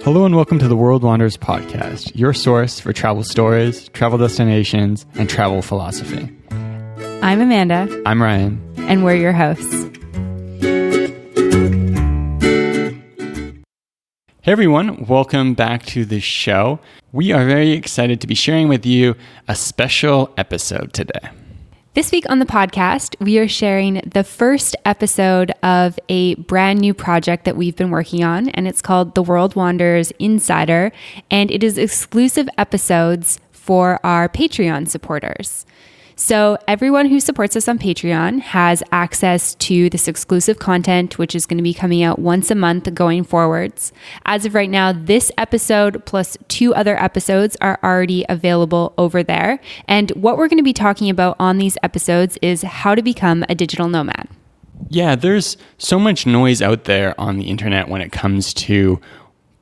Hello and welcome to the World Wanderers podcast, your source for travel stories, travel destinations, and travel philosophy. I'm Amanda. I'm Ryan. And we're your hosts. Hey everyone, welcome back to the show. We are very excited to be sharing with you a special episode today. This week on the podcast, we are sharing the first episode of a brand new project that we've been working on, and it's called The World Wanderers Insider, and it is exclusive episodes for our Patreon supporters. So everyone who supports us on Patreon has access to this exclusive content, which is going to be coming out once a month going forwards. As of right now, this episode plus 2 other episodes are already available over there. And what we're going to be talking about on these episodes is how to become a digital nomad. Yeah, there's so much noise out there on the internet when it comes to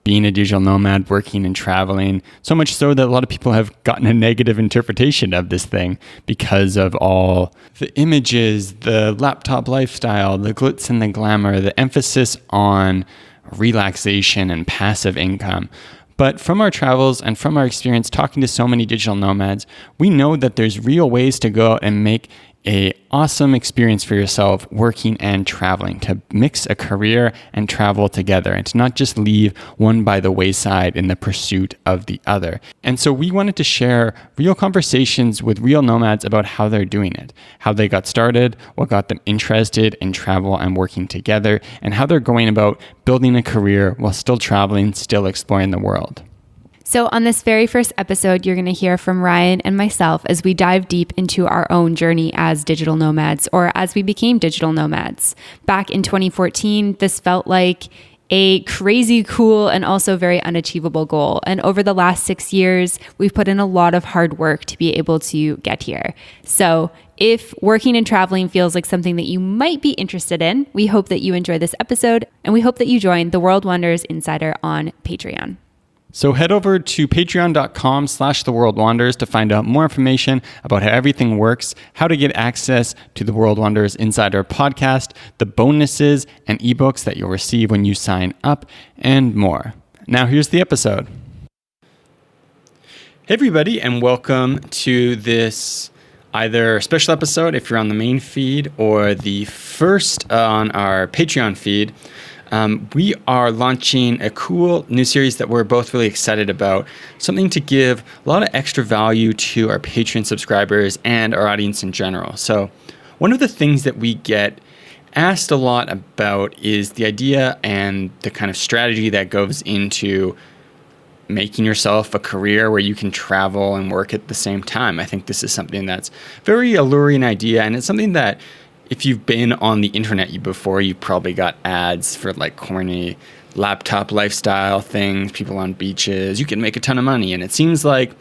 being a digital nomad, working and traveling, so much so that a lot of people have gotten a negative interpretation of this thing because of all the images, the laptop lifestyle, the glitz and the glamour, the emphasis on relaxation and passive income. But from our travels and from our experience talking to so many digital nomads, we know that there's real ways to go out and make an awesome experience for yourself working and traveling, to mix a career and travel together and to not just leave one by the wayside in the pursuit of the other. And so we wanted to share real conversations with real nomads about how they're doing it, how they got started, what got them interested in travel and working together, and how they're going about building a career while still traveling, still exploring the world. So on this very first episode, you're going to hear from Ryan and myself as we dive deep into our own journey as digital nomads, or as we became digital nomads. Back in 2014, this felt like a crazy cool and also very unachievable goal. And over the last 6 years, we've put in a lot of hard work to be able to get here. So if working and traveling feels like something that you might be interested in, we hope that you enjoy this episode, and we hope that you join the World Wanderers Insider on Patreon. So head over to patreon.com/theworldwanderers to find out more information about how everything works, how to get access to the World Wanderers Insider podcast, the bonuses and ebooks that you'll receive when you sign up, and more. Now here's the episode. Hey everybody, and welcome to this either special episode if you're on the main feed or the first on our Patreon feed. We are launching a cool new series that we're both really excited about, something to give a lot of extra value to our Patreon subscribers and our audience in general. So one of the things that we get asked a lot about is the idea and the kind of strategy that goes into making yourself a career where you can travel and work at the same time. I think this is something that's very alluring idea, and it's something that if you've been on the internet before, you probably got ads for like corny laptop lifestyle things, people on beaches, you can make a ton of money. And it seems like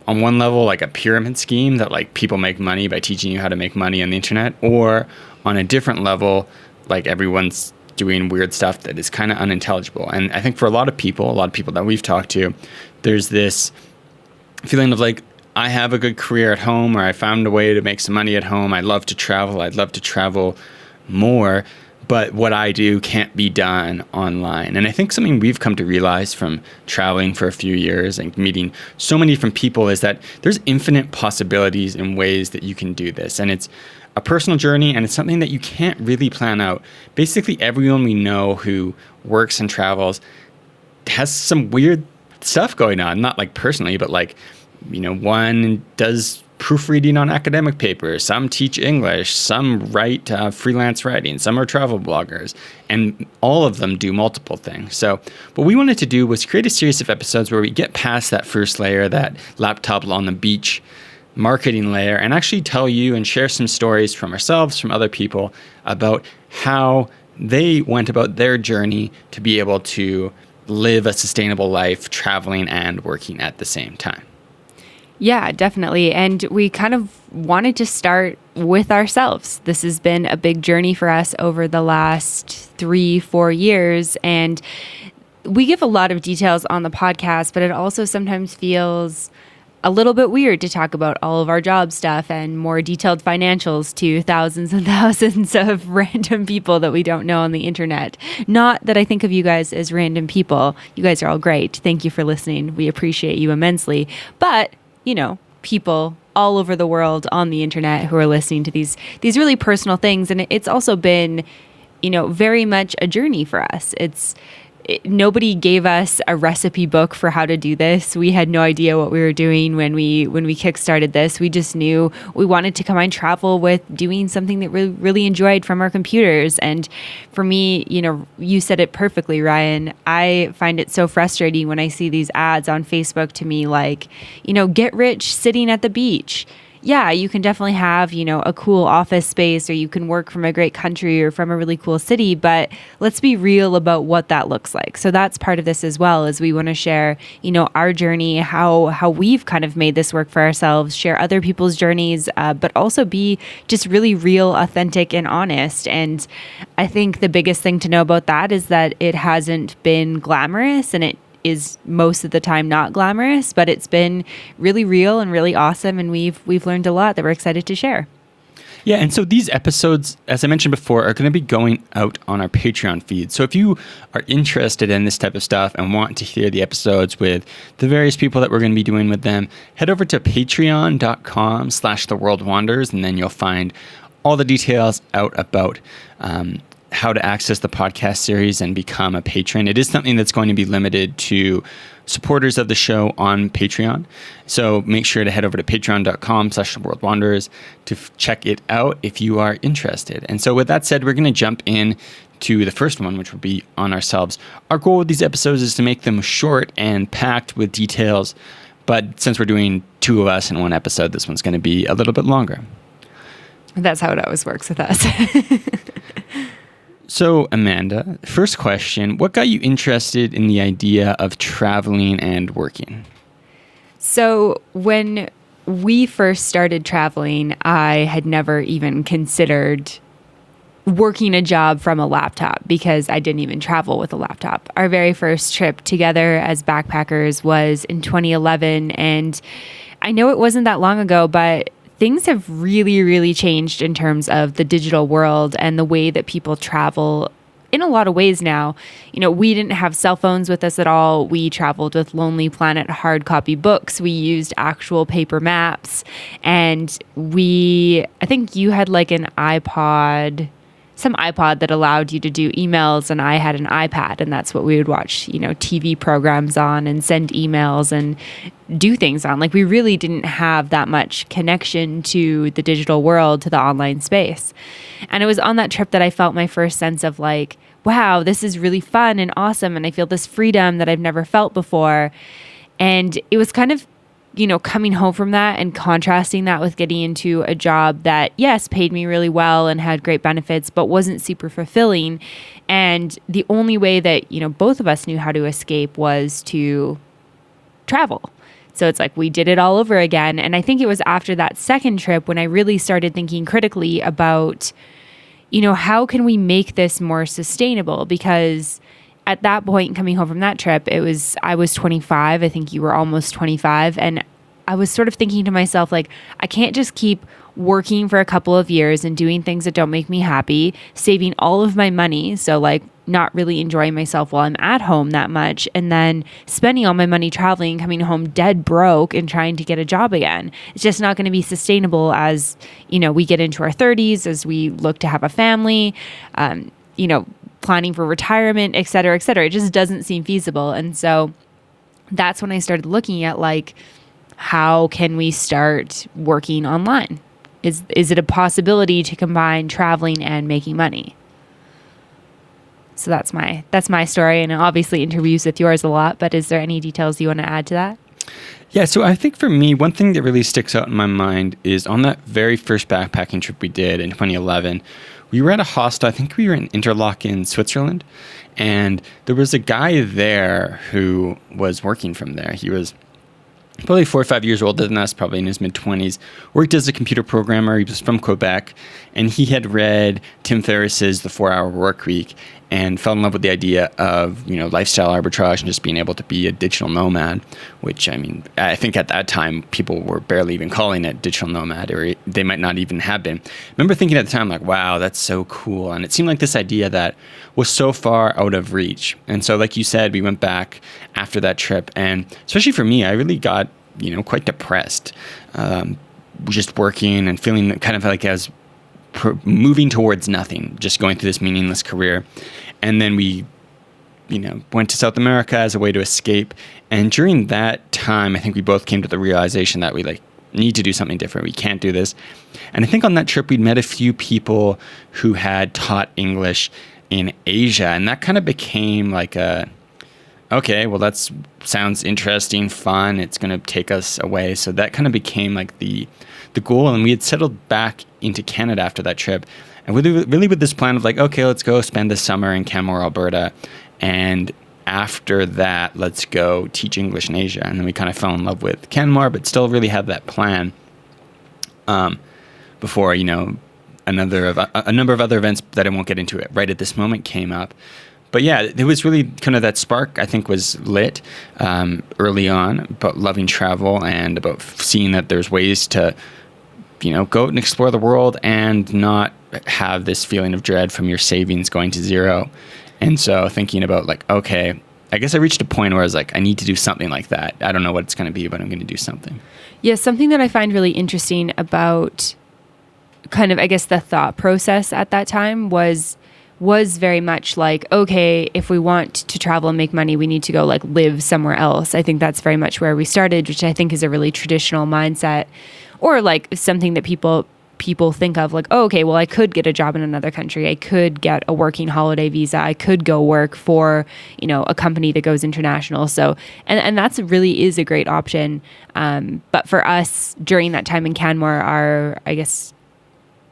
on one level, like a pyramid scheme that like people make money by teaching you how to make money on the internet, or on a different level, like everyone's doing weird stuff that is kind of unintelligible. And I think for a lot of people that we've talked to, there's this feeling of like, I have a good career at home, or I found a way to make some money at home. I love to travel. I'd love to travel more, but what I do can't be done online. And I think something we've come to realize from traveling for a few years and meeting so many different people is that there's infinite possibilities and ways that you can do this. And it's a personal journey, and it's something that you can't really plan out. Basically, everyone we know who works and travels has some weird stuff going on, not like personally, but like, you know, one does proofreading on academic papers, some teach English, some write freelance writing, some are travel bloggers, and all of them do multiple things. So what we wanted to do was create a series of episodes where we get past that first layer, that laptop on the beach marketing layer, and actually tell you and share some stories from ourselves, from other people, about how they went about their journey to be able to live a sustainable life traveling and working at the same time. Yeah, definitely. And we kind of wanted to start with ourselves. This has been a big journey for us over the last 3-4 years. And we give a lot of details on the podcast, but it also sometimes feels a little bit weird to talk about all of our job stuff and more detailed financials to thousands and thousands of random people that we don't know on the internet. Not that I think of you guys as random people. You guys are all great. Thank you for listening. We appreciate you immensely. But, people all over the world on the internet who are listening to these really personal things. And it's also been, very much a journey for us. Nobody gave us a recipe book for how to do this. We had no idea what we were doing when we kickstarted this. We just knew we wanted to combine travel with doing something that we really enjoyed from our computers. And for me, you said it perfectly, Ryan. I find it so frustrating when I see these ads on Facebook to me like, get rich sitting at the beach. Yeah, you can definitely have, a cool office space, or you can work from a great country or from a really cool city, but let's be real about what that looks like. So that's part of this as well, is we want to share, our journey, how we've kind of made this work for ourselves, share other people's journeys, but also be just really real, authentic, and honest. And I think the biggest thing to know about that is that it hasn't been glamorous, and it is most of the time not glamorous, but it's been really real and really awesome, and we've learned a lot that we're excited to share. Yeah, and so these episodes, as I mentioned before, are going to be going out on our Patreon feed. So if you are interested in this type of stuff and want to hear the episodes with the various people that we're going to be doing with them, head over to patreon.com/theworldwanders, and then you'll find all the details out about how to access the podcast series and become a patron. It is something that's going to be limited to supporters of the show on Patreon. So make sure to head over to patreon.com/theworldwanderers to check it out if you are interested. And so with that said, we're going to jump in to the first one, which will be on ourselves. Our goal with these episodes is to make them short and packed with details. But since we're doing two of us in one episode, this one's going to be a little bit longer. That's how it always works with us. So, Amanda, first question, what got you interested in the idea of traveling and working? So, when we first started traveling, I had never even considered working a job from a laptop because I didn't even travel with a laptop. Our very first trip together as backpackers was in 2011, and I know it wasn't that long ago, but things have really, really changed in terms of the digital world and the way that people travel in a lot of ways now. We didn't have cell phones with us at all. We traveled with Lonely Planet hard copy books. We used actual paper maps. And I think you had like an iPod, some iPod that allowed you to do emails, and I had an iPad, and that's what we would watch, TV programs on and send emails and do things on. Like, we really didn't have that much connection to the digital world, to the online space. And it was on that trip that I felt my first sense of like, wow, this is really fun and awesome, and I feel this freedom that I've never felt before. And it was kind of coming home from that and contrasting that with getting into a job that, yes, paid me really well and had great benefits, but wasn't super fulfilling. And the only way that, both of us knew how to escape was to travel. So it's like we did it all over again. And I think it was after that second trip when I really started thinking critically about, how can we make this more sustainable? Because at that point, coming home from that trip, I was 25. I think you were almost 25. And I was sort of thinking to myself, like, I can't just keep working for a couple of years and doing things that don't make me happy, saving all of my money. So like not really enjoying myself while I'm at home that much, and then spending all my money traveling, coming home dead broke and trying to get a job again. It's just not going to be sustainable as, we get into our 30s, as we look to have a family, planning for retirement, et cetera, et cetera. It just doesn't seem feasible. And so that's when I started looking at like, how can we start working online? Is it a possibility to combine traveling and making money? So that's my story, and obviously interviews with yours a lot, but is there any details you want to add to that? Yeah, so I think for me, one thing that really sticks out in my mind is on that very first backpacking trip we did in 2011, we were at a hostel. I think we were in Interlaken, Switzerland, and there was a guy there who was working from there. He was probably 4 or 5 years older than us, probably in his mid-20s, worked as a computer programmer. He was from Quebec, and he had read Tim Ferriss's The 4-Hour Work Week, and fell in love with the idea of, lifestyle arbitrage and just being able to be a digital nomad, which, I mean, I think at that time people were barely even calling it digital nomad, or they might not even have been. I remember thinking at the time, like, wow, that's so cool. And it seemed like this idea that was so far out of reach. And so, like you said, we went back after that trip. And especially for me, I really got, quite depressed, just working and feeling kind of like I was moving towards nothing, just going through this meaningless career. And then we, went to South America as a way to escape. And during that time, I think we both came to the realization that we need to do something different. We can't do this. And I think on that trip, we'd met a few people who had taught English in Asia. And that kind of became like okay, well, that sounds interesting, fun. It's going to take us away. So that kind of became like the goal. And we had settled back into Canada after that trip. And really with this plan of like, okay, let's go spend the summer in Canmore, Alberta. And after that, let's go teach English in Asia. And then we kind of fell in love with Canmore, but still really had that plan before, a number of other events that I won't get into it right at this moment came up. But yeah, it was really kind of that spark, I think, was lit early on about loving travel and about seeing that there's ways to, go out and explore the world and not have this feeling of dread from your savings going to zero. And so thinking about like, okay, I guess I reached a point where I was like, I need to do something like that. I don't know what it's going to be, but I'm going to do something. Yeah, something that I find really interesting about kind of, I guess, the thought process at that time was very much like, okay, if we want to travel and make money, we need to go like live somewhere else. I think that's very much where we started, which I think is a really traditional mindset, or like something that people think of like, oh, okay, well, I could get a job in another country. I could get a working holiday visa. I could go work for, a company that goes international. So, and that's really is a great option. But for us during that time in Canmore, our, I guess,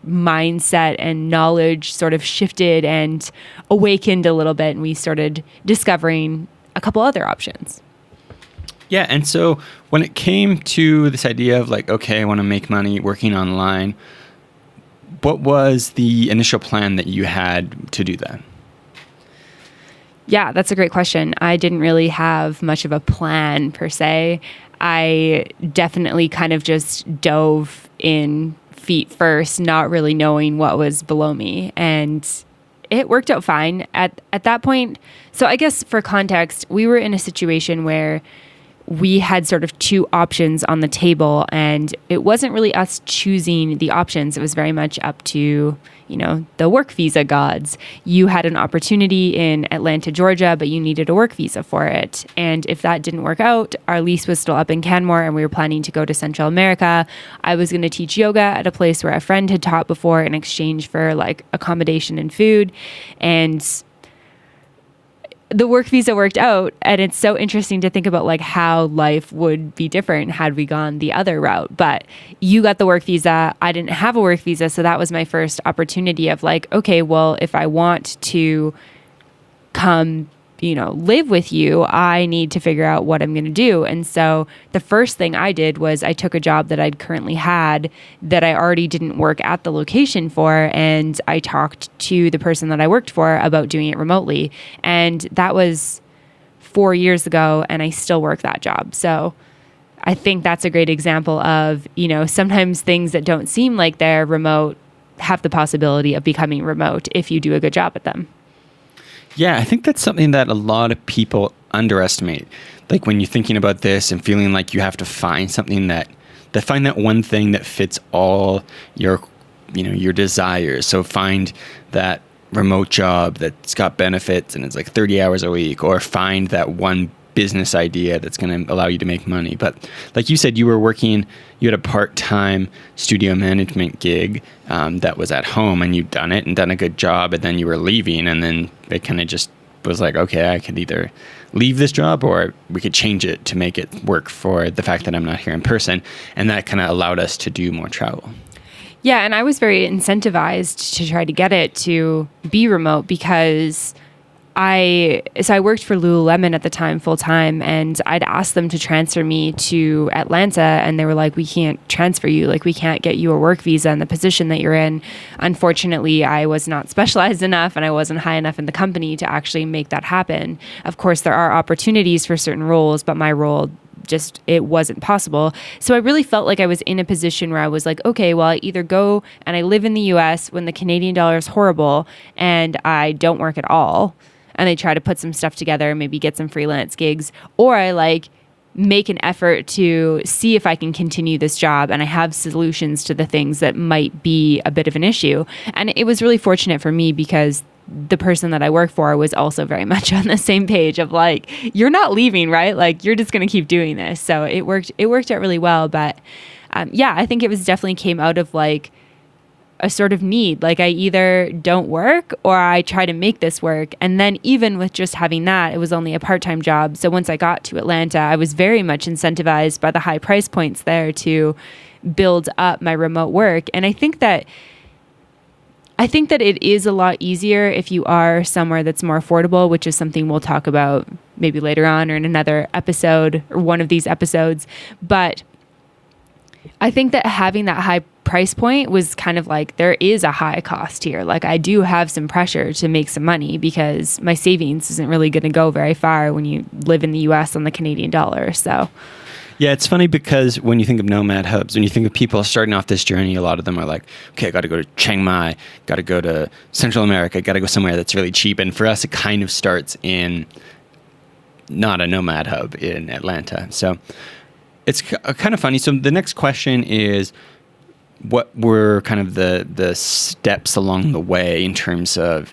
mindset and knowledge sort of shifted and awakened a little bit, and we started discovering a couple other options. Yeah, and so when it came to this idea of like, okay, I want to make money working online, what was the initial plan that you had to do that? Yeah, that's a great question. I didn't really have much of a plan per se. I definitely kind of just dove in feet first, not really knowing what was below me. And it worked out fine at that point. So I guess for context, we were in a situation where we had sort of two options on the table, and it wasn't really us choosing the options. It was very much up to, the work visa gods. You had an opportunity in Atlanta, Georgia, but you needed a work visa for it. And if that didn't work out, our lease was still up in Canmore and we were planning to go to Central America. I was going to teach yoga at a place where a friend had taught before in exchange for like accommodation and food. And the work visa worked out, and it's so interesting to think about like how life would be different had we gone the other route. But you got the work visa, I didn't have a work visa, so that was my first opportunity of like, okay, well, if I want to come, live with you, I need to figure out what I'm going to do. And so the first thing I did was I took a job that I'd currently had that I already didn't work at the location for, and I talked to the person that I worked for about doing it remotely. And that was 4 years ago, and I still work that job. So I think that's a great example of, sometimes things that don't seem like they're remote have the possibility of becoming remote if you do a good job at them. Yeah, I think that's something that a lot of people underestimate. Like when you're thinking about this and feeling like you have to find something find that one thing that fits all your desires. So find that remote job that's got benefits and it's like 30 hours a week, or find that one business idea that's going to allow you to make money. But like you said, you had a part-time studio management gig that was at home, and you'd done it and done a good job, and then you were leaving, and then it kind of just was like, okay, I could either leave this job or we could change it to make it work for the fact that I'm not here in person. And that kind of allowed us to do more travel. Yeah, and I was very incentivized to try to get it to be remote because I worked for Lululemon at the time full time, and I'd asked them to transfer me to Atlanta, and they were like, we can't transfer you. Like, we can't get you a work visa in the position that you're in. Unfortunately, I was not specialized enough and I wasn't high enough in the company to actually make that happen. Of course, there are opportunities for certain roles, but my role just, it wasn't possible. So I really felt like I was in a position where I was like, okay, well, I either go and I live in the US when the Canadian dollar is horrible and I don't work at all, and I try to put some stuff together, maybe get some freelance gigs, or I like make an effort to see if I can continue this job and I have solutions to the things that might be a bit of an issue. And it was really fortunate for me because the person that I work for was also very much on the same page of like, you're not leaving, right? Like, you're just going to keep doing this. So it worked out really well. But yeah, I think it was definitely came out of like a sort of need. Like, I either don't work or I try to make this work. And then even with just having that, it was only a part-time job. So once I got to Atlanta, I was very much incentivized by the high price points there to build up my remote work. And I think that it is a lot easier if you are somewhere that's more affordable, which is something we'll talk about maybe later on or in another episode or one of these episodes. But I think that having that high price point was kind of like, there is a high cost here. Like, I do have some pressure to make some money because my savings isn't really going to go very far when you live in the US on the Canadian dollar. So yeah, it's funny because when you think of nomad hubs, when you think of people starting off this journey, a lot of them are like, okay, I got to go to Chiang Mai, got to go to Central America, got to go somewhere that's really cheap. And for us, it kind of starts in not a nomad hub in Atlanta. So it's kind of funny. So the next question is, what were kind of the steps along the way in terms of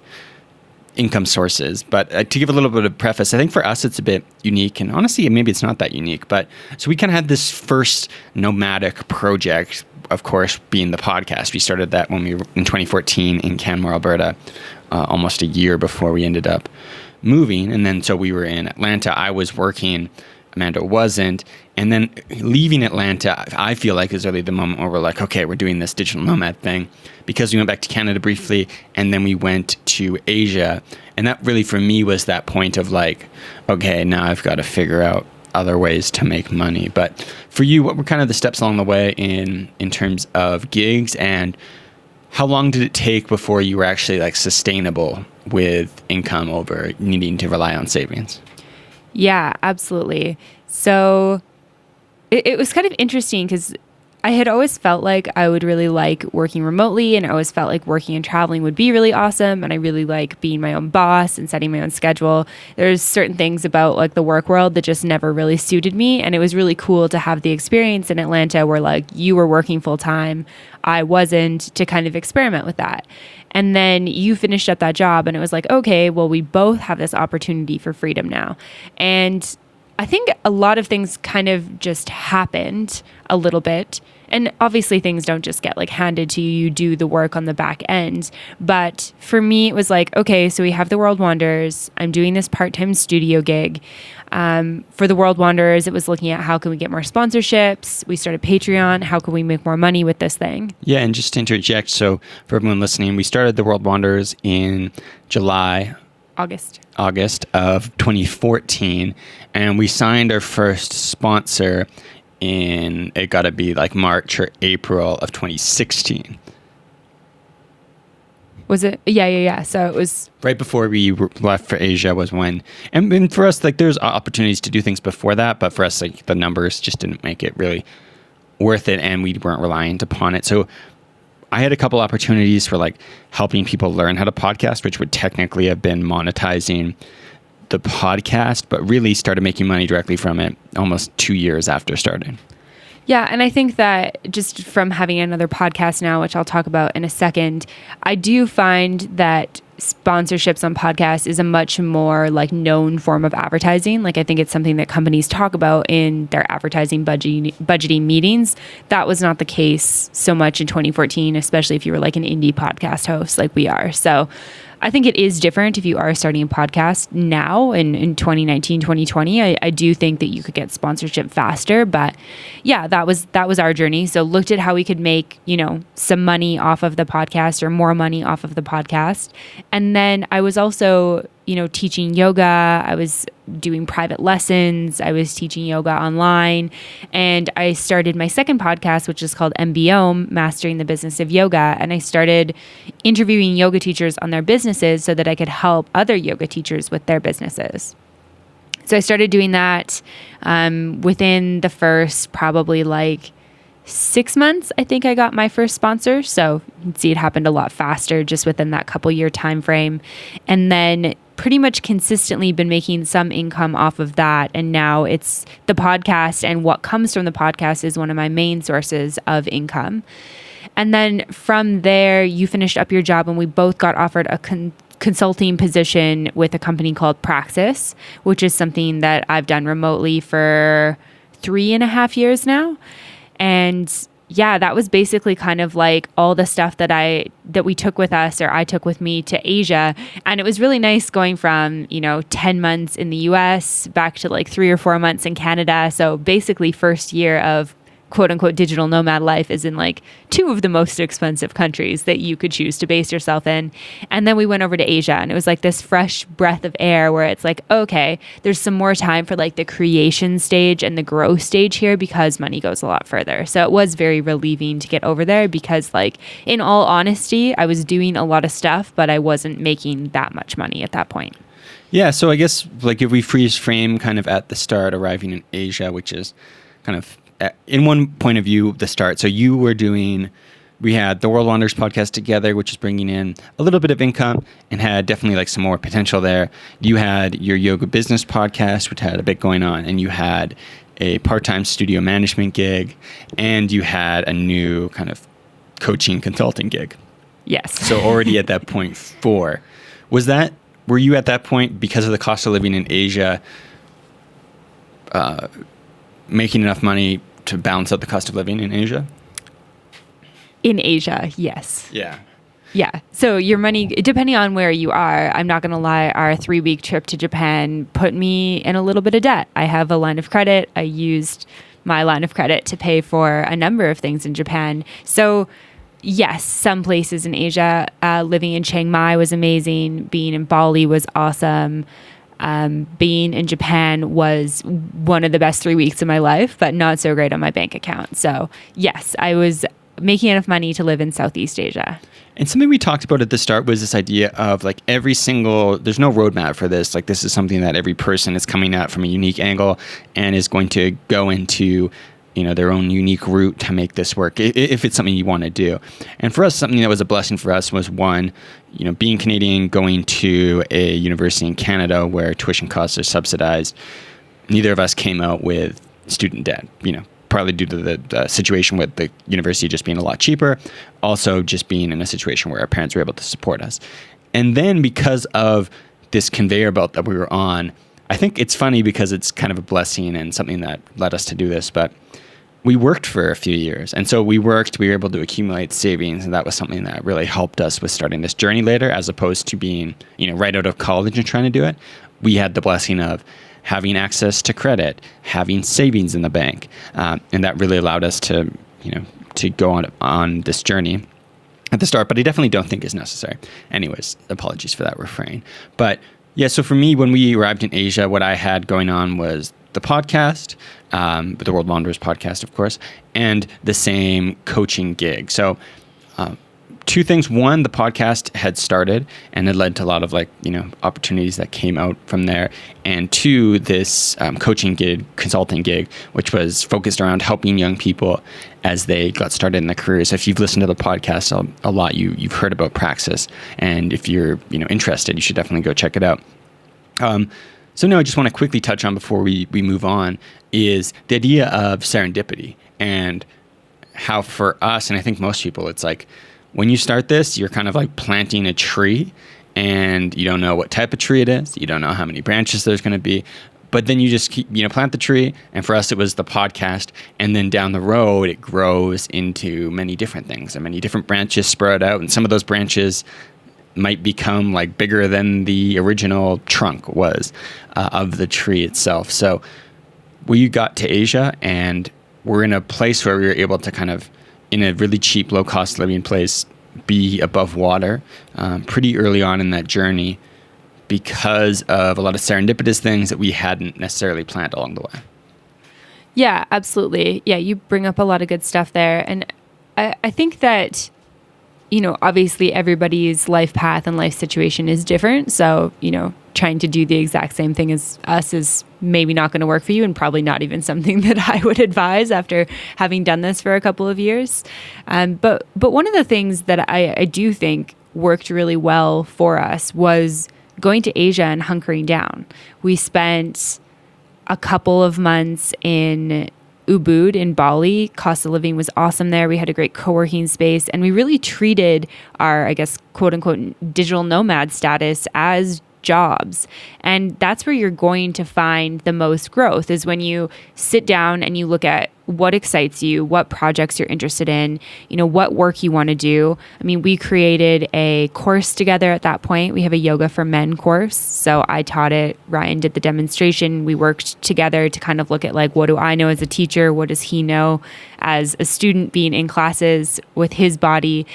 income sources? But to give a little bit of preface, I think for us it's a bit unique, and honestly maybe it's not that unique, but so we kind of had this first nomadic project, of course, being the podcast. We started that when we were in 2014 in Canmore, Alberta, almost a year before we ended up moving. And then so we were in Atlanta. I was working, Amanda wasn't. And then leaving Atlanta, I feel like is really the moment where we're like, okay, we're doing this digital nomad thing, because we went back to Canada briefly and then we went to Asia. And that really for me was that point of like, okay, now I've got to figure out other ways to make money. But for you, what were kind of the steps along the way in terms of gigs, and how long did it take before you were actually like sustainable with income over needing to rely on savings? yeah, absolutely. So it was kind of interesting because I had always felt like I would really like working remotely, and I always felt like working and traveling would be really awesome. And I really like being my own boss and setting my own schedule. There's certain things about like the work world that just never really suited me. And it was really cool to have the experience in Atlanta where like you were working full time, I wasn't, to kind of experiment with that. And then you finished up that job and it was like, okay, well, we both have this opportunity for freedom now. And I think a lot of things kind of just happened a little bit. And obviously things don't just get like handed to you. You do the work on the back end. But for me, it was like, okay, so we have the World Wanders. I'm doing this part-time studio gig. For the World Wanders, it was looking at how can we get more sponsorships. We started Patreon. How can we make more money with this thing? Yeah, and just to interject, so for everyone listening, we started the World Wanders in August of 2014, and we signed our first sponsor in, it got to be like March or April of 2016. Was it? Yeah. So it was right before we left for Asia was when, and for us, like there's opportunities to do things before that, but for us, like the numbers just didn't make it really worth it, and we weren't reliant upon it. So I had a couple opportunities for like helping people learn how to podcast, which would technically have been monetizing the podcast, but really started making money directly from it almost 2 years after starting. Yeah, and I think that just from having another podcast now, which I'll talk about in a second, I do find that sponsorships on podcasts is a much more like known form of advertising. Like I think it's something that companies talk about in their advertising budgeting meetings. That was not the case so much in 2014, especially if you were like an indie podcast host like we are. So I think it is different if you are starting a podcast now in 2019, 2020. I do think that you could get sponsorship faster, but yeah, that was our journey. So looked at how we could make, some money off of the podcast or more money off of the podcast. And then I was also teaching yoga. I was doing private lessons. I was teaching yoga online. And I started my second podcast, which is called MBO, Mastering the Business of Yoga. And I started interviewing yoga teachers on their businesses so that I could help other yoga teachers with their businesses. So I started doing that within the first probably 6 months. I think I got my first sponsor. So you can see it happened a lot faster just within that couple year time frame. And then pretty much consistently been making some income off of that. And now it's the podcast, and what comes from the podcast is one of my main sources of income. And then from there, you finished up your job and we both got offered a consulting position with a company called Praxis, which is something that I've done remotely for 3.5 years now. And yeah, that was basically kind of all the stuff that we took with us, or I took with me, to Asia. And it was really nice going from, 10 months in the US back to 3 or 4 months in Canada. So basically first year of quote unquote digital nomad life is in 2 of the most expensive countries that you could choose to base yourself in. And then we went over to Asia, and it was this fresh breath of air where it's okay, there's some more time for the creation stage and the growth stage here, because money goes a lot further. So it was very relieving to get over there, because in all honesty, I was doing a lot of stuff, but I wasn't making that much money at that point. Yeah. So I guess if we freeze frame kind of at the start, arriving in Asia, which is kind of in one point of view, the start. So we had the World Wanderers podcast together, which is bringing in a little bit of income and had definitely some more potential there. You had your yoga business podcast, which had a bit going on, and you had a part-time studio management gig, and you had a new kind of coaching consulting gig. Yes. So already at that point, 4. Were you at that point, because of the cost of living in Asia, making enough money to balance out the cost of living in Asia? In Asia, yes. Yeah. Yeah. So your money, depending on where you are, I'm not going to lie, our 3-week trip to Japan put me in a little bit of debt. I have a line of credit. I used my line of credit to pay for a number of things in Japan. So yes, some places in Asia, living in Chiang Mai was amazing. Being in Bali was awesome. Being in Japan was one of the best 3 weeks of my life, but not so great on my bank account. So yes, I was making enough money to live in Southeast Asia. And something we talked about at the start was this idea of there's no roadmap for this. This is something that every person is coming at from a unique angle and is going to go into their own unique route to make this work, if it's something you want to do. And for us, something that was a blessing for us was, one, being Canadian, going to a university in Canada where tuition costs are subsidized. Neither of us came out with student debt, partly due to the situation with the university just being a lot cheaper, also just being in a situation where our parents were able to support us. And then because of this conveyor belt that we were on, I think it's funny because it's kind of a blessing and something that led us to do this, but we worked for a few years. And so we were able to accumulate savings. And that was something that really helped us with starting this journey later, as opposed to being, right out of college and trying to do it. We had the blessing of having access to credit, having savings in the bank. And that really allowed us to go on this journey at the start, but I definitely don't think is necessary. Anyways, apologies for that refrain. But yeah, so for me, when we arrived in Asia, what I had going on was the podcast, the World Wanderers podcast, of course, and the same coaching gig. So 2 things. One, the podcast had started and it led to a lot of opportunities that came out from there. And 2, this coaching gig, consulting gig, which was focused around helping young people as they got started in their careers. So if you've listened to the podcast a lot, you've heard about Praxis. And if you're interested, you should definitely go check it out. So no, I just want to quickly touch on before we move on is the idea of serendipity, and how for us, and I think most people, it's when you start this, you're kind of planting a tree, and you don't know what type of tree it is. You don't know how many branches there's going to be, but then you just keep, plant the tree. And for us, it was the podcast. And then down the road, it grows into many different things, and many different branches sprout out. And some of those branches might become bigger than the original trunk was of the tree itself. So we got to Asia, and we're in a place where we were able to kind of, in a really cheap, low cost living place, be above water pretty early on in that journey. because of a lot of serendipitous things that we hadn't necessarily planned along the way. Yeah, absolutely. Yeah, you bring up a lot of good stuff there. And I think that, obviously everybody's life path and life situation is different. So, trying to do the exact same thing as us is maybe not going to work for you, and probably not even something that I would advise after having done this for a couple of years. But one of the things that I do think worked really well for us was going to Asia and hunkering down. We spent a couple of months in Ubud in Bali. Cost of living was awesome there. We had a great co-working space, and we really treated our, I guess, quote unquote, digital nomad status as jobs. And that's where you're going to find the most growth, is when you sit down and you look at what excites you, what projects you're interested in, what work you want to do. I mean, we created a course together at that point. We have a yoga for men course. So I taught it, Ryan did the demonstration. We worked together to kind of look at like, what do I know as a teacher? What does he know as a student being in classes with his body?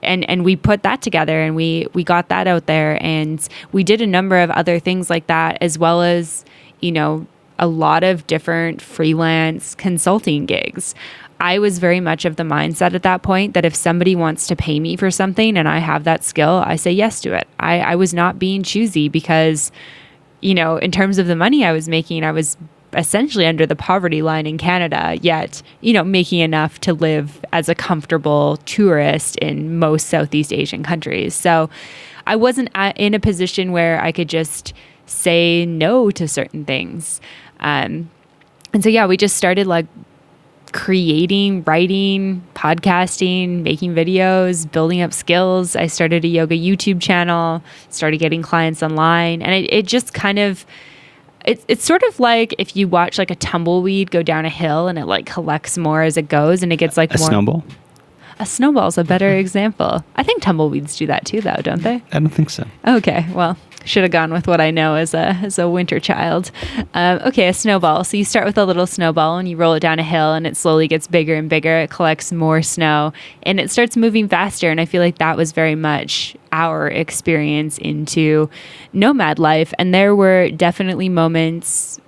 And we put that together, and we got that out there, and we did a number of other things like that, as well as, a lot of different freelance consulting gigs. I was very much of the mindset at that point that if somebody wants to pay me for something and I have that skill, I say yes to it. I was not being choosy because, in terms of the money I was making, I was essentially under the poverty line in Canada, yet, making enough to live as a comfortable tourist in most Southeast Asian countries. So I wasn't in a position where I could just say no to certain things. And so, yeah, we just started like creating, writing, podcasting, making videos, building up skills. I started a yoga YouTube channel, started getting clients online, and it just kind of, it's sort of like if you watch like a tumbleweed go down a hill and it like collects more as it goes, and it gets like a snowball. A snowball's a better example. I think tumbleweeds do that too, though, don't they? I don't think so. Okay, well, should have gone with what I know as a winter child. Okay, a snowball. So you start with a little snowball and you roll it down a hill, and it slowly gets bigger and bigger. It collects more snow and it starts moving faster. And I feel like that was very much our experience into nomad life. And there were definitely moments,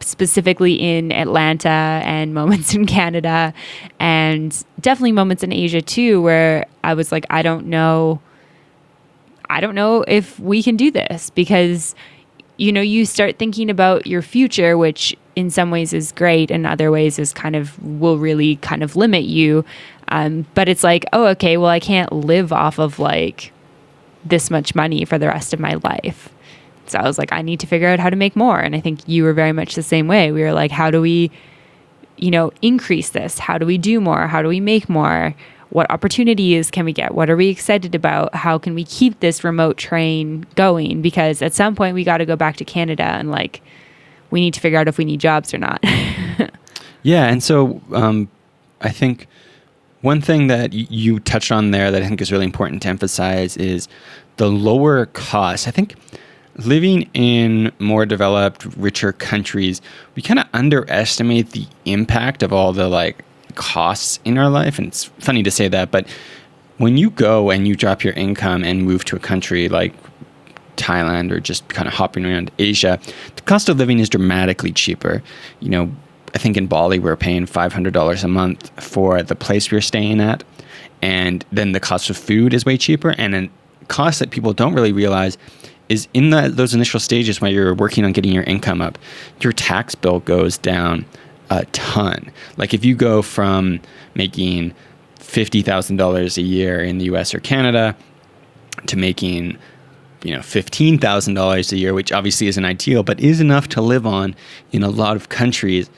specifically in Atlanta, and moments in Canada, and definitely moments in Asia too, where I was like, I don't know if we can do this, because, you start thinking about your future, which in some ways is great, and other ways is will really kind of limit you. But it's like, oh, okay, well, I can't live off of like this much money for the rest of my life. So I was like, I need to figure out how to make more. And I think you were very much the same way. We were like, how do we, increase this? How do we do more? How do we make more? What opportunities can we get? What are we excited about? How can we keep this remote train going? Because at some point we got to go back to Canada, and like, we need to figure out if we need jobs or not. Yeah. And so I think one thing that you touched on there that I think is really important to emphasize is the lower cost. I think living in more developed, richer countries, we kind of underestimate the impact of all the like costs in our life. And it's funny to say that, but when you go and you drop your income and move to a country like Thailand, or just kind of hopping around Asia, the cost of living is dramatically cheaper. I think in Bali, we're paying $500 a month for the place we're staying at. And then the cost of food is way cheaper. And then costs that people don't really realize is in those initial stages when you're working on getting your income up, your tax bill goes down a ton. Like if you go from making $50,000 a year in the US or Canada to making, $15,000 a year, which obviously isn't ideal, but is enough to live on in a lot of countries,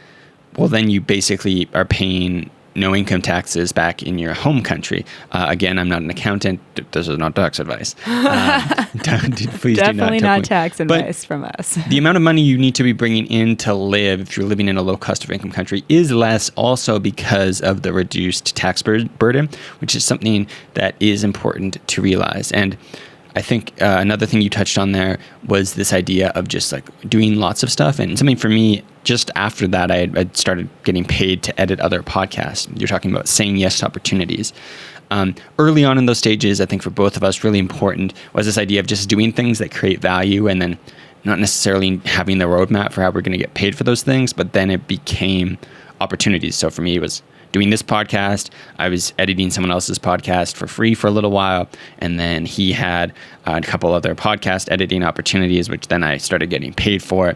well, then you basically are paying no income taxes back in your home country. Again, I'm not an accountant. This is not tax advice. Please Definitely do not tax advice from us. The amount of money you need to be bringing in to live, if you're living in a low cost of income country, is less, also because of the reduced tax burden, which is something that is important to realize. And I think another thing you touched on there was this idea of just like doing lots of stuff. And something for me, just after that, I started getting paid to edit other podcasts. You're talking about saying yes to opportunities. Early on in those stages, I think for both of us, really important was this idea of just doing things that create value, and then not necessarily having the roadmap for how we're going to get paid for those things, but then it became opportunities. So for me, it was doing this podcast. I was editing someone else's podcast for free for a little while, and then he had a couple other podcast editing opportunities, which then I started getting paid for,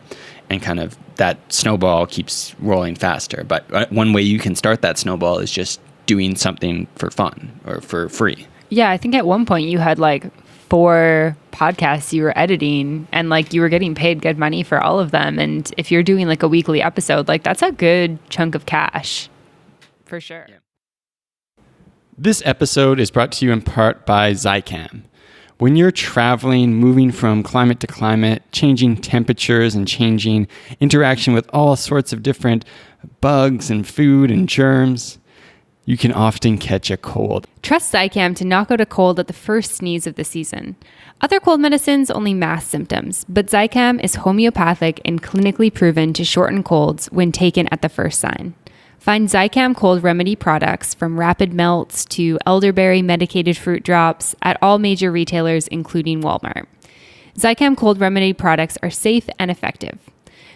and kind of that snowball keeps rolling faster. But one way you can start that snowball is just doing something for fun or for free. Yeah, I think at one point you had like 4 podcasts you were editing, and like you were getting paid good money for all of them. And if you're doing like a weekly episode, like that's a good chunk of cash for sure. Yeah. This episode is brought to you in part by Zicam. When you're traveling, moving from climate to climate, changing temperatures and changing interaction with all sorts of different bugs and food and germs, you can often catch a cold. Trust Zicam to knock out a cold at the first sneeze of the season. Other cold medicines only mask symptoms, but Zicam is homeopathic and clinically proven to shorten colds when taken at the first sign. Find Zicam cold remedy products from rapid melts to elderberry medicated fruit drops at all major retailers, including Walmart. Zicam cold remedy products are safe and effective.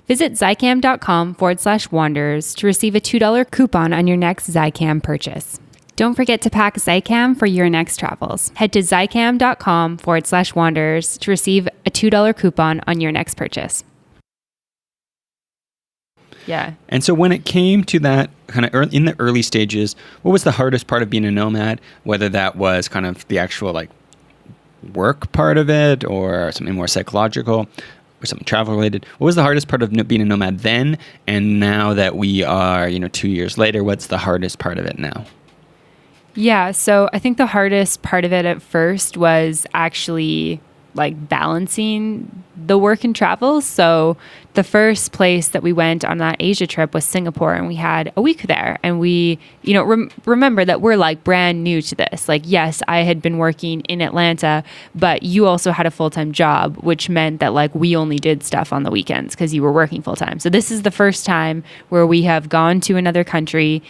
Visit Zicam.com/Wanderers to receive a $2 coupon on your next Zicam purchase. Don't forget to pack Zicam for your next travels. Head to Zicam.com/Wanderers to receive a $2 coupon on your next purchase. Yeah. And so when it came to that kind of in the early stages, what was the hardest part of being a nomad? Whether that was kind of the actual like work part of it or something more psychological or something travel related. What was the hardest part of being a nomad then? And now that we are, 2 years later, what's the hardest part of it now? Yeah. So I think the hardest part of it at first was actually like balancing the work and travel. So the first place that we went on that Asia trip was Singapore, and we had a week there. And we, remember that we're like brand new to this. Like, yes, I had been working in Atlanta, but you also had a full-time job, which meant that like we only did stuff on the weekends because you were working full-time. So this is the first time where we have gone to another country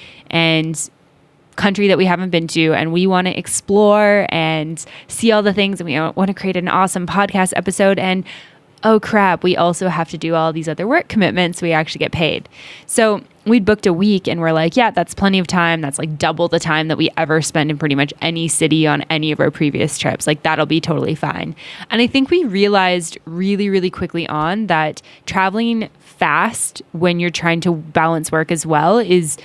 that we haven't been to, and we want to explore and see all the things, and we want to create an awesome podcast episode, and oh crap, we also have to do all these other work commitments. We actually get paid. So we'd booked a week, and we're like, yeah, that's plenty of time. That's like double the time that we ever spend in pretty much any city on any of our previous trips. Like that'll be totally fine. And I think we realized really, really quickly on that traveling fast when you're trying to balance work as well is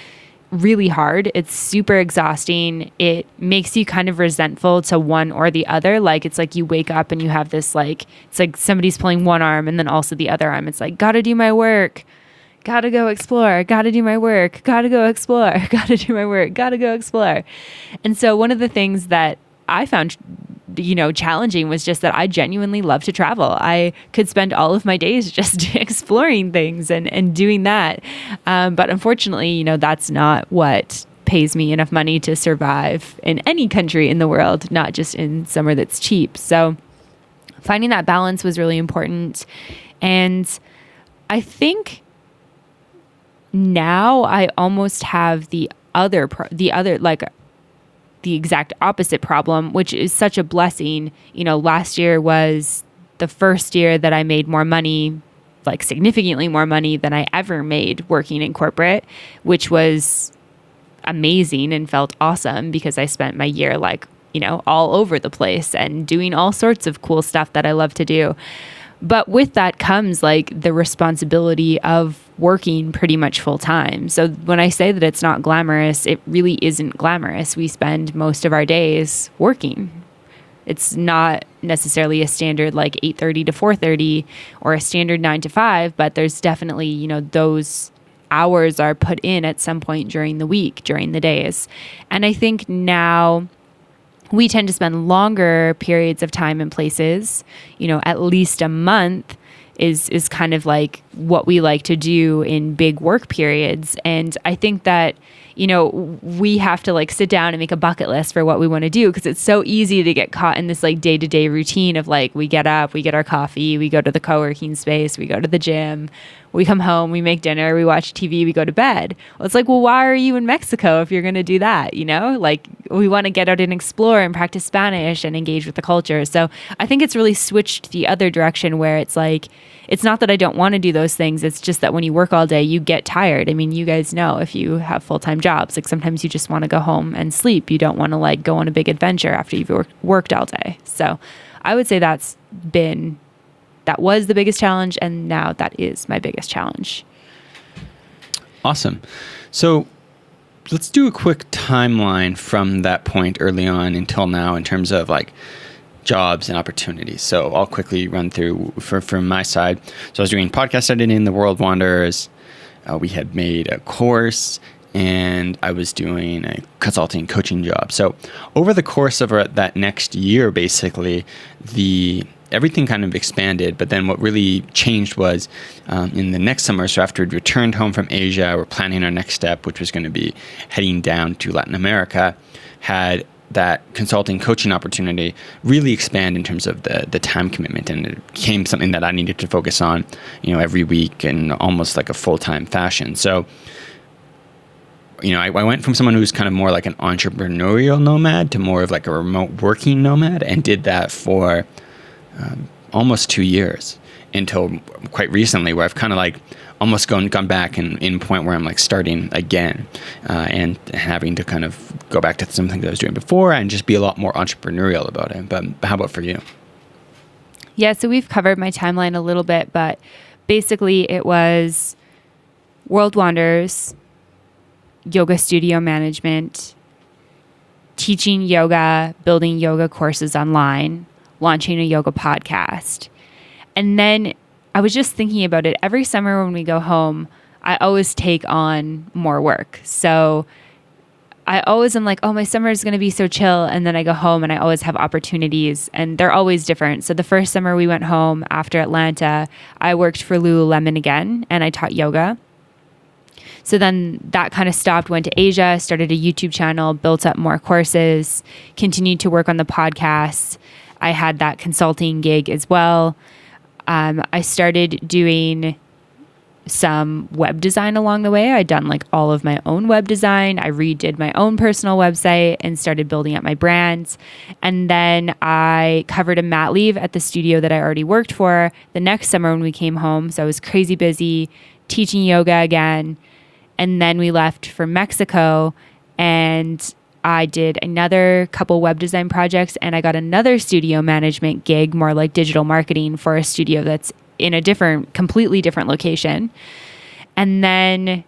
really hard. It's super exhausting. It makes you kind of resentful to one or the other. Like it's like you wake up and you have this like, it's like somebody's pulling one arm and then also the other arm. It's like, gotta do my work, gotta go explore, gotta do my work, gotta go explore, gotta do my work, gotta go explore. And so one of the things that I found challenging was just that I genuinely love to travel. I could spend all of my days just exploring things and doing that. But unfortunately, that's not what pays me enough money to survive in any country in the world, not just in somewhere that's cheap. So finding that balance was really important. And I think now I almost have the exact opposite problem, which is such a blessing. Last year was the first year that I made more money, like significantly more money than I ever made working in corporate, which was amazing and felt awesome because I spent my year all over the place and doing all sorts of cool stuff that I love to do. But with that comes like the responsibility of working pretty much full time. So when I say that it's not glamorous, it really isn't glamorous. We spend most of our days working. It's not necessarily a standard like 8:30 to 4:30 or a standard 9 to 5, but there's definitely, those hours are put in at some point during the week, during the days. And I think now we tend to spend longer periods of time in places, at least a month is kind of like what we like to do in big work periods. And I think that, we have to like sit down and make a bucket list for what we want to do, because it's so easy to get caught in this like day-to-day routine of like, we get up, we get our coffee, we go to the co-working space, we go to the gym, we come home, we make dinner, we watch TV, we go to bed. Well, it's like, well, why are you in Mexico if you're going to do that? Like we want to get out and explore and practice Spanish and engage with the culture. So I think it's really switched the other direction, where it's like, it's not that I don't want to do those things. It's just that when you work all day, you get tired. I mean, you guys know, if you have full-time jobs, like sometimes you just want to go home and sleep. You don't want to like go on a big adventure after you've worked all day. So I would say that was the biggest challenge, and now that is my biggest challenge. Awesome. So let's do a quick timeline from that point early on until now in terms of like jobs and opportunities. So I'll quickly run through from my side. So I was doing podcast editing, The World Wanderers. We had made a course, and I was doing a consulting coaching job. So over the course of that next year, basically, everything kind of expanded. But then what really changed was in the next summer, so after we'd returned home from Asia, we're planning our next step, which was going to be heading down to Latin America, had that consulting coaching opportunity really expand in terms of the time commitment, and it became something that I needed to focus on, every week in almost like a full-time fashion. So, I went from someone who's kind of more like an entrepreneurial nomad to more of like a remote working nomad, and did that for almost 2 years, until quite recently, where I've kind of like almost gone back in point where I'm like starting again, and having to kind of go back to some things I was doing before and just be a lot more entrepreneurial about it. But how about for you? Yeah, so we've covered my timeline a little bit, but basically it was World Wonders, yoga studio management, teaching yoga, building yoga courses online, launching a yoga podcast. And then I was just thinking about it. Every summer when we go home, I always take on more work. So I always am like, oh, my summer is going to be so chill. And then I go home and I always have opportunities, and they're always different. So the first summer we went home after Atlanta, I worked for Lululemon again, and I taught yoga. So then that kind of stopped, went to Asia, started a YouTube channel, built up more courses, continued to work on the podcast. I had that consulting gig as well. I started doing some web design along the way. I'd done like all of my own web design. I redid my own personal website and started building up my brands. And then I covered a mat leave at the studio that I already worked for the next summer when we came home. So I was crazy busy teaching yoga again. And then we left for Mexico, and I did another couple web design projects, and I got another studio management gig, more like digital marketing, for a studio that's in a completely different location. And then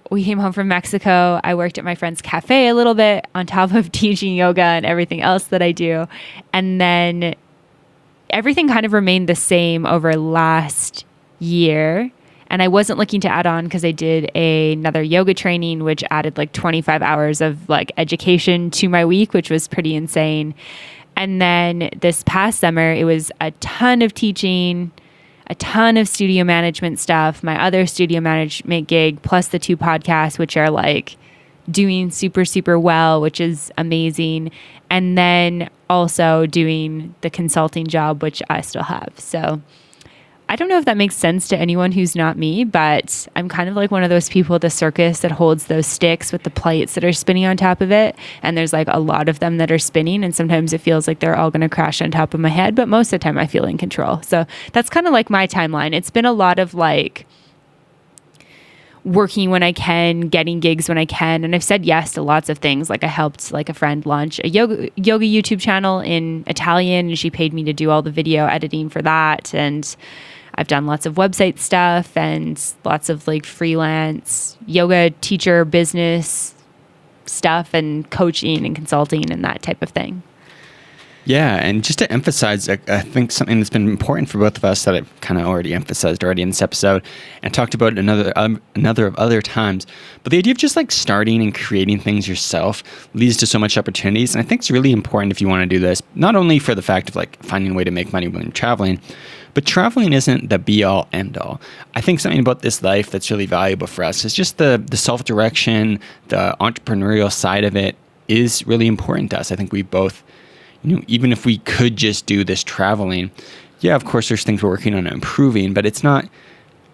we came home from Mexico. I worked at my friend's cafe a little bit on top of teaching yoga and everything else that I do. And then everything kind of remained the same over last year. And I wasn't looking to add on because I did another yoga training, which added like 25 hours of like education to my week, which was pretty insane. And then this past summer, it was a ton of teaching, a ton of studio management stuff, my other studio management gig, plus the 2 podcasts, which are like doing super, super well, which is amazing. And then also doing the consulting job, which I still have. So I don't know if that makes sense to anyone who's not me, but I'm kind of like one of those people at the circus that holds those sticks with the plates that are spinning on top of it. And there's like a lot of them that are spinning. And sometimes it feels like they're all going to crash on top of my head. But most of the time I feel in control. So that's kind of like my timeline. It's been a lot of like working when I can, getting gigs when I can. And I've said yes to lots of things. Like I helped like a friend launch a yoga YouTube channel in Italian, and she paid me to do all the video editing for that. And I've done lots of website stuff and lots of like freelance yoga teacher business stuff and coaching and consulting and that type of thing. Yeah, and just to emphasize, I think something that's been important for both of us that I've kind of already emphasized in this episode and talked about another of other times, but the idea of just like starting and creating things yourself leads to so much opportunities. And I think it's really important if you want to do this, not only for the fact of like finding a way to make money when you're traveling, But traveling isn't the be all end all. I think something about this life that's really valuable for us is just the self-direction, the entrepreneurial side of it is really important to us. I think we both, even if we could just do this traveling, yeah, of course there's things we're working on improving, but it's going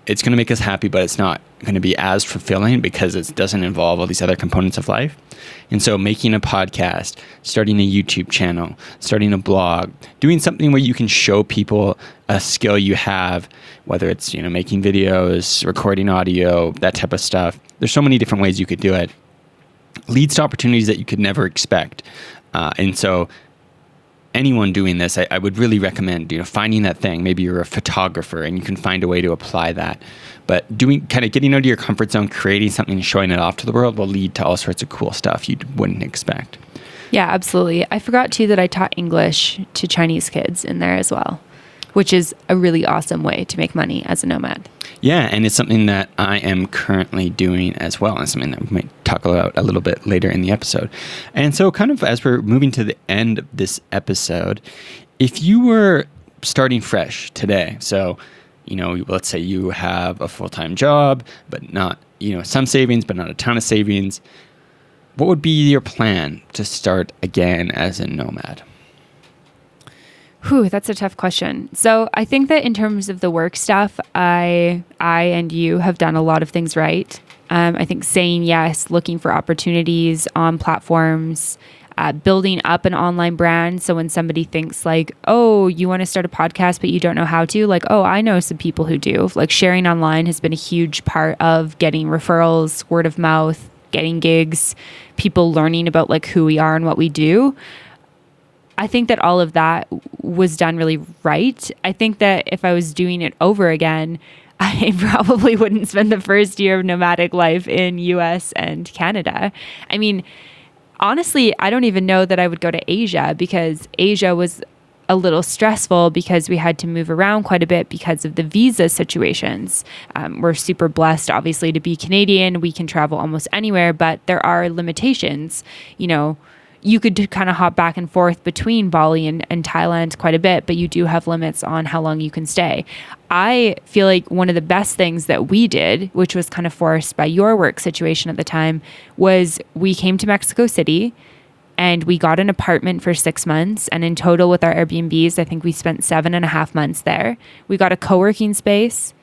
to make us happy, but it's not going to be as fulfilling because it doesn't involve all these other components of life. And so making a podcast, starting a YouTube channel, starting a blog, doing something where you can show people a skill you have, whether it's, making videos, recording audio, that type of stuff. There's so many different ways you could do it. Leads to opportunities that you could never expect. And so anyone doing this, I would really recommend, finding that thing. Maybe you're a photographer and you can find a way to apply that. But getting out of your comfort zone, creating something and showing it off to the world will lead to all sorts of cool stuff you wouldn't expect. Yeah, absolutely. I forgot too that I taught English to Chinese kids in there as well, which is a really awesome way to make money as a nomad. Yeah, and it's something that I am currently doing as well, and something that we might talk about a little bit later in the episode. And so kind of as we're moving to the end of this episode, if you were starting fresh today, so, let's say you have a full-time job, but not, some savings, but not a ton of savings, what would be your plan to start again as a nomad? That's a tough question. So I think that in terms of the work stuff, I and you have done a lot of things right. I think saying yes, looking for opportunities on platforms, building up an online brand. So when somebody thinks like, oh, you want to start a podcast, but you don't know how to, like, oh, I know some people who do. Like sharing online has been a huge part of getting referrals, word of mouth, getting gigs, people learning about like who we are and what we do. I think that all of that was done really right. I think that if I was doing it over again, I probably wouldn't spend the first year of nomadic life in US and Canada. I mean, honestly, I don't even know that I would go to Asia, because Asia was a little stressful because we had to move around quite a bit because of the visa situations. We're super blessed, obviously, to be Canadian. We can travel almost anywhere, but there are limitations. You could kind of hop back and forth between Bali and Thailand quite a bit, but you do have limits on how long you can stay. I feel like one of the best things that we did, which was kind of forced by your work situation at the time, was we came to Mexico City and we got an apartment for 6 months. And in total with our Airbnbs, I think we spent 7.5 months there. We got a co-working space.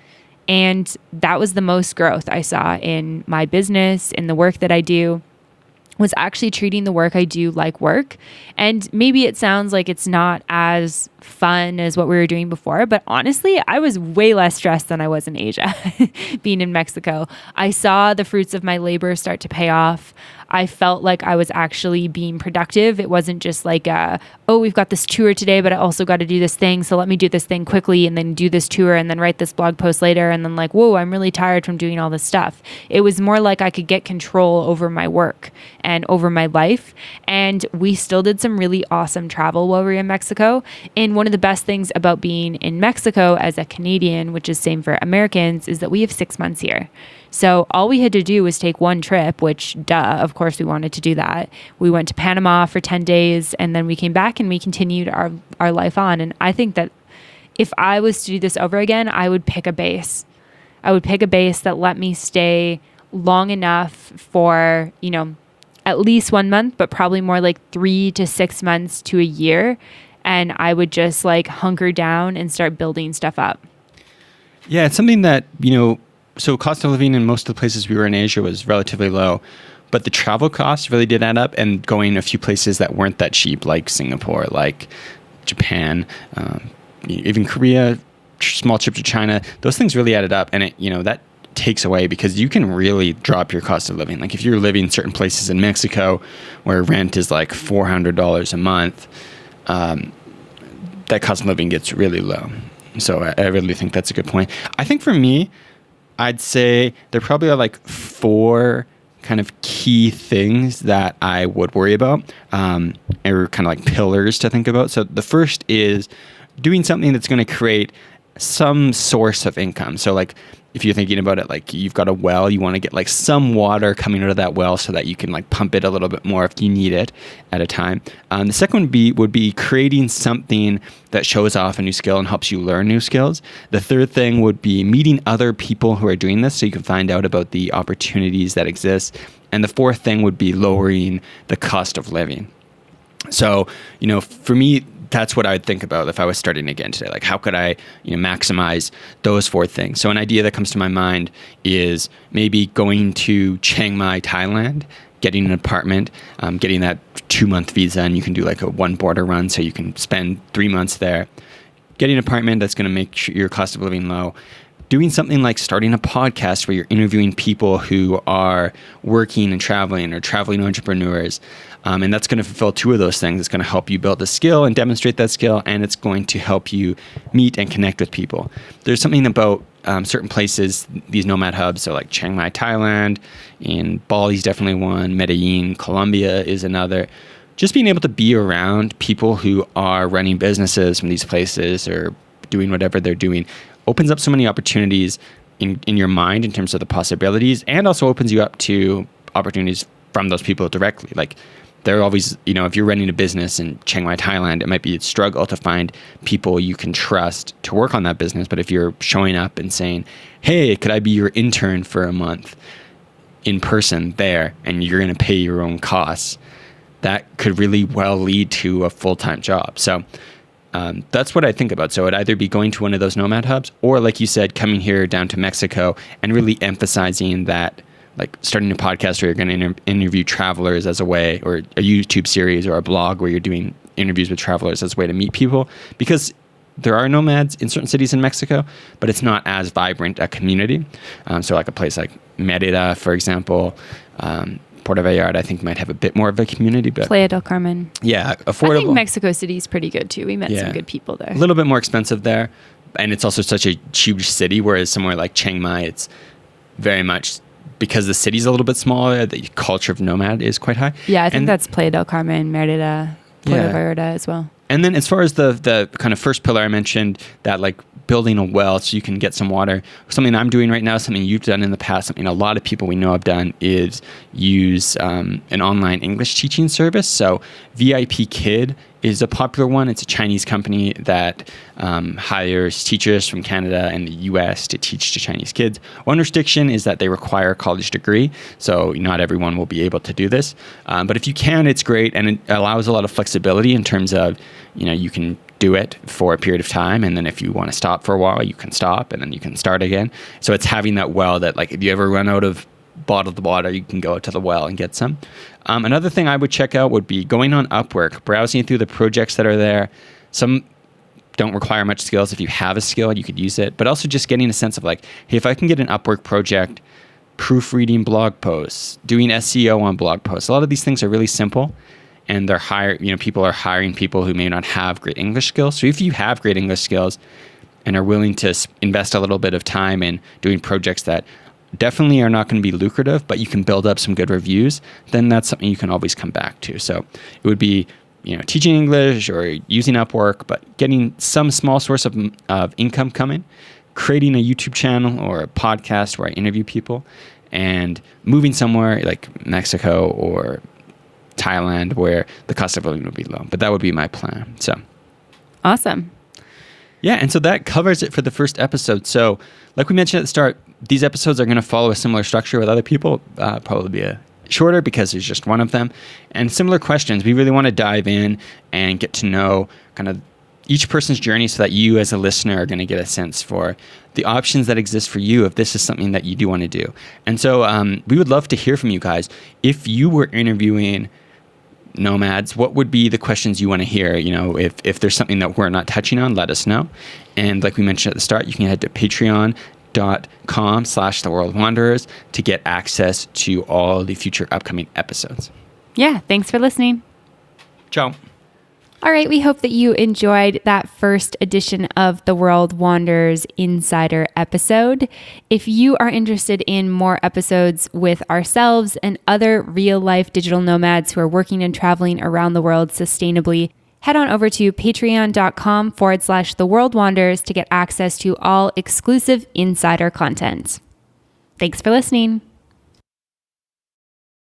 And that was the most growth I saw in my business, in the work that I do, was actually treating the work I do like work. And maybe it sounds like it's not as fun as what we were doing before, but honestly, I was way less stressed than I was in Asia being in Mexico. I saw the fruits of my labor start to pay off. I felt like I was actually being productive. It wasn't just like, oh, we've got this tour today, but I also got to do this thing. So let me do this thing quickly and then do this tour and then write this blog post later. And then like, whoa, I'm really tired from doing all this stuff. It was more like I could get control over my work and over my life. And we still did some really awesome travel while we were in Mexico. And one of the best things about being in Mexico as a Canadian, which is same for Americans, is that we have 6 months here. So all we had to do was take one trip, which, duh, of course we wanted to do that. We went to Panama for 10 days and then we came back and we continued our life on. And I think that if I was to do this over again, I would pick a base. I would pick a base that let me stay long enough for, at least 1 month, but probably more like 3 to 6 months to a year. And I would just like hunker down and start building stuff up. Yeah, it's something that, so cost of living in most of the places we were in Asia was relatively low, but the travel costs really did add up, and going a few places that weren't that cheap, like Singapore, like Japan, even Korea, small trip to China, those things really added up. And that takes away because you can really drop your cost of living. Like if you're living in certain places in Mexico where rent is like $400 a month, that cost of living gets really low. So I really think that's a good point. I think for me, I'd say there probably are like 4 kind of key things that I would worry about, or kind of like pillars to think about. So the first is doing something that's going to create some source of income. So like if you're thinking about it, like you've got a well, you want to get like some water coming out of that well so that you can like pump it a little bit more if you need it at a time. The second would be creating something that shows off a new skill and helps you learn new skills. The third thing would be meeting other people who are doing this so you can find out about the opportunities that exist. And the fourth thing would be lowering the cost of living. So, for me, that's what I would think about if I was starting again today. Like, how could I, maximize those four things? So an idea that comes to my mind is maybe going to Chiang Mai, Thailand, getting an apartment, getting that 2-month visa, and you can do like a one border run. So you can spend 3 months there, getting an apartment that's going to make sure your cost of living low. Doing something like starting a podcast where you're interviewing people who are working and traveling or traveling entrepreneurs. And that's going to fulfill two of those things. It's going to help you build a skill and demonstrate that skill, and it's going to help you meet and connect with people. There's something about certain places, these nomad hubs, so like Chiang Mai, Thailand, and Bali's definitely one, Medellin, Colombia is another. Just being able to be around people who are running businesses from these places or doing whatever they're doing opens up so many opportunities in your mind in terms of the possibilities, and also opens you up to opportunities from those people directly. Like they're always, if you're running a business in Chiang Mai, Thailand, it might be a struggle to find people you can trust to work on that business. But if you're showing up and saying, hey, could I be your intern for a month in person there, and you're going to pay your own costs, that could really well lead to a full-time job. So that's what I think about. So it'd either be going to one of those nomad hubs, or like you said, coming here down to Mexico and really emphasizing that, like starting a podcast where you're going to interview travelers as a way, or a YouTube series or a blog where you're doing interviews with travelers as a way to meet people. Because there are nomads in certain cities in Mexico, but it's not as vibrant a community. So like a place like Merida, for example, Puerto Vallarta, I think might have a bit more of a community, but Playa del Carmen. Yeah, affordable. I think Mexico City is pretty good too. We met some good people there. A little bit more expensive there, and it's also such a huge city. Whereas somewhere like Chiang Mai, it's very much, because the city's a little bit smaller, the culture of nomad is quite high. Yeah, I think that's Playa del Carmen, Merida, Puerto Vallarta as well. And then as far as the kind of first pillar I mentioned, that like building a well so you can get some water, something I'm doing right now, something you've done in the past, something a lot of people we know have done, is use an online English teaching service. So VIP Kid is a popular one. It's a Chinese company that hires teachers from Canada and the US to teach to Chinese kids. One restriction is that they require a college degree, so not everyone will be able to do this. But if you can, it's great, and it allows a lot of flexibility in terms of, you can do it for a period of time, and then if you want to stop for a while, you can stop, and then you can start again. So it's having that well that, like, if you ever run out of bottled water, you can go to the well and get some. Another thing I would check out would be going on Upwork, browsing through the projects that are there. Some don't require much skills. If you have a skill, you could use it, but also just getting a sense of like, hey, if I can get an Upwork project, proofreading blog posts, doing SEO on blog posts, a lot of these things are really simple. And people are hiring people who may not have great English skills. So if you have great English skills and are willing to invest a little bit of time in doing projects that definitely are not going to be lucrative, but you can build up some good reviews, then that's something you can always come back to. So it would be, teaching English or using Upwork, but getting some small source of income coming, creating a YouTube channel or a podcast where I interview people, and moving somewhere like Mexico or Thailand where the cost of living would be low. But that would be my plan. So awesome. Yeah, and so that covers it for the first episode. So like we mentioned at the start, these episodes are going to follow a similar structure with other people, probably be shorter because there's just one of them, and similar questions. We really want to dive in and get to know kind of each person's journey so that you as a listener are going to get a sense for the options that exist for you if this is something that you do want to do. And so we would love to hear from you guys. If you were interviewing nomads, what would be the questions you want to hear? If there's something that we're not touching on, let us know. And like we mentioned at the start, you can head to patreon.com/theworldwanderers to get access to all the future upcoming episodes. Yeah, thanks for listening. Ciao. All right, we hope that you enjoyed that first edition of the World Wanderers Insider episode. If you are interested in more episodes with ourselves and other real-life digital nomads who are working and traveling around the world sustainably, head on over to patreon.com/The World Wanders to get access to all exclusive insider content. Thanks for listening.